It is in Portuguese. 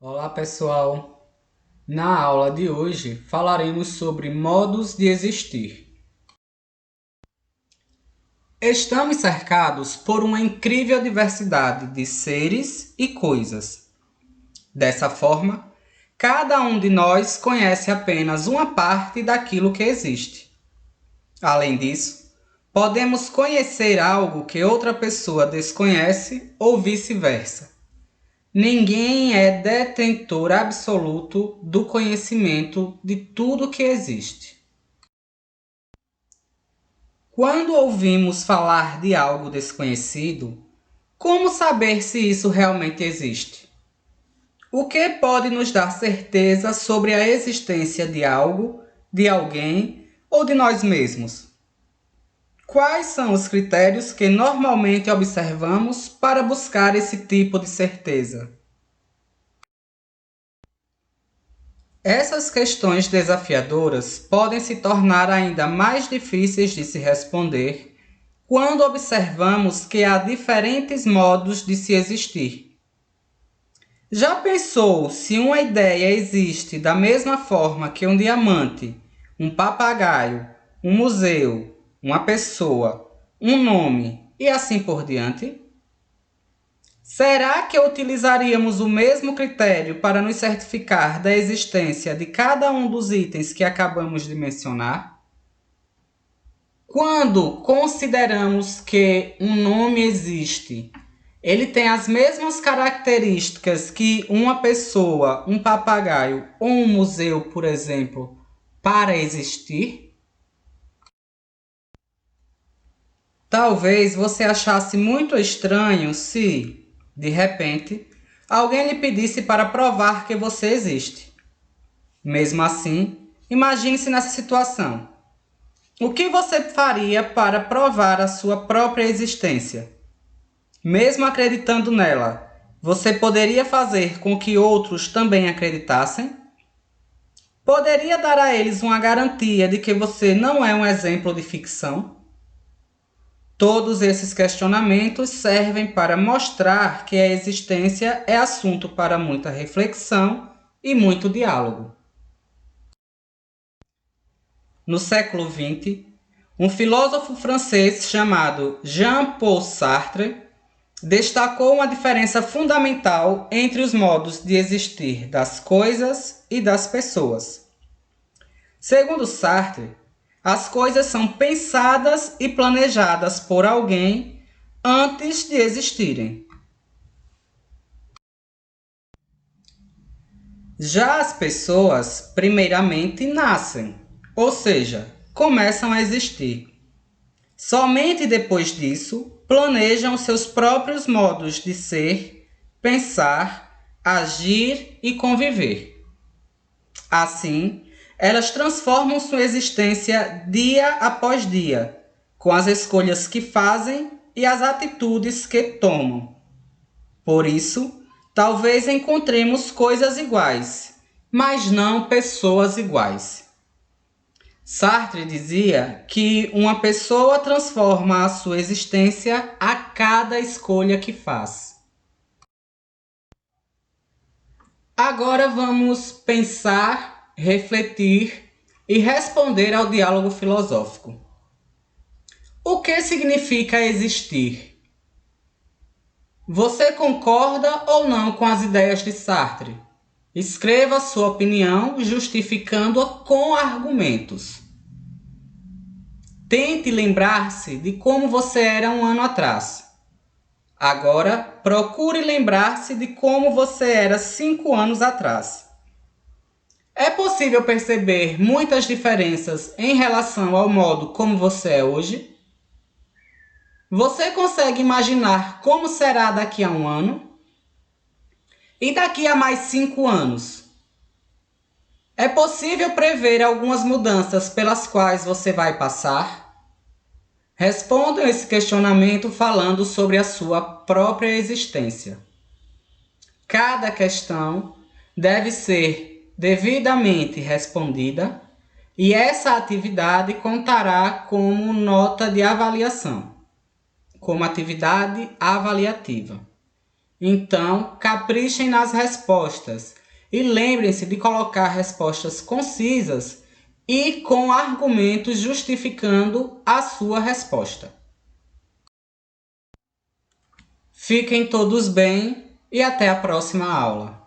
Olá pessoal! Na aula de hoje falaremos sobre modos de existir. Estamos cercados por uma incrível diversidade de seres e coisas. Dessa forma, cada um de nós conhece apenas uma parte daquilo que existe. Além disso, podemos conhecer algo que outra pessoa desconhece ou vice-versa. Ninguém é detentor absoluto do conhecimento de tudo que existe. Quando ouvimos falar de algo desconhecido, como saber se isso realmente existe? O que pode nos dar certeza sobre a existência de algo, de alguém ou de nós mesmos? Quais são os critérios que normalmente observamos para buscar esse tipo de certeza? Essas questões desafiadoras podem se tornar ainda mais difíceis de se responder quando observamos que há diferentes modos de se existir. Já pensou se uma ideia existe da mesma forma que um diamante, um papagaio, um museu, uma pessoa, um nome e assim por diante? Será que utilizaríamos o mesmo critério para nos certificar da existência de cada um dos itens que acabamos de mencionar? Quando consideramos que um nome existe, ele tem as mesmas características que uma pessoa, um papagaio ou um museu, por exemplo, para existir? Talvez você achasse muito estranho se, de repente, alguém lhe pedisse para provar que você existe. Mesmo assim, imagine-se nessa situação. O que você faria para provar a sua própria existência? Mesmo acreditando nela, você poderia fazer com que outros também acreditassem? Poderia dar a eles uma garantia de que você não é um exemplo de ficção? Todos esses questionamentos servem para mostrar que a existência é assunto para muita reflexão e muito diálogo. No século XX, um filósofo francês chamado Jean-Paul Sartre destacou uma diferença fundamental entre os modos de existir das coisas e das pessoas. Segundo Sartre, as coisas são pensadas e planejadas por alguém antes de existirem. Já as pessoas, primeiramente, nascem, ou seja, começam a existir. Somente depois disso, planejam seus próprios modos de ser, pensar, agir e conviver. Assim, elas transformam sua existência dia após dia, com as escolhas que fazem e as atitudes que tomam. Por isso, talvez encontremos coisas iguais, mas não pessoas iguais. Sartre dizia que uma pessoa transforma a sua existência a cada escolha que faz. Agora vamos pensar, refletir e responder ao diálogo filosófico. O que significa existir? Você concorda ou não com as ideias de Sartre? Escreva sua opinião justificando-a com argumentos. Tente lembrar-se de como você era um ano atrás. Agora, procure lembrar-se de como você era 5 anos atrás. É possível perceber muitas diferenças em relação ao modo como você é hoje? Você consegue imaginar como será daqui a um ano? E daqui a mais 5 anos? É possível prever algumas mudanças pelas quais você vai passar? Responda esse questionamento falando sobre a sua própria existência. Cada questão deve ser devidamente respondida e essa atividade contará como nota de avaliação, como atividade avaliativa. Então, caprichem nas respostas e lembrem-se de colocar respostas concisas e com argumentos justificando a sua resposta. Fiquem todos bem e até a próxima aula.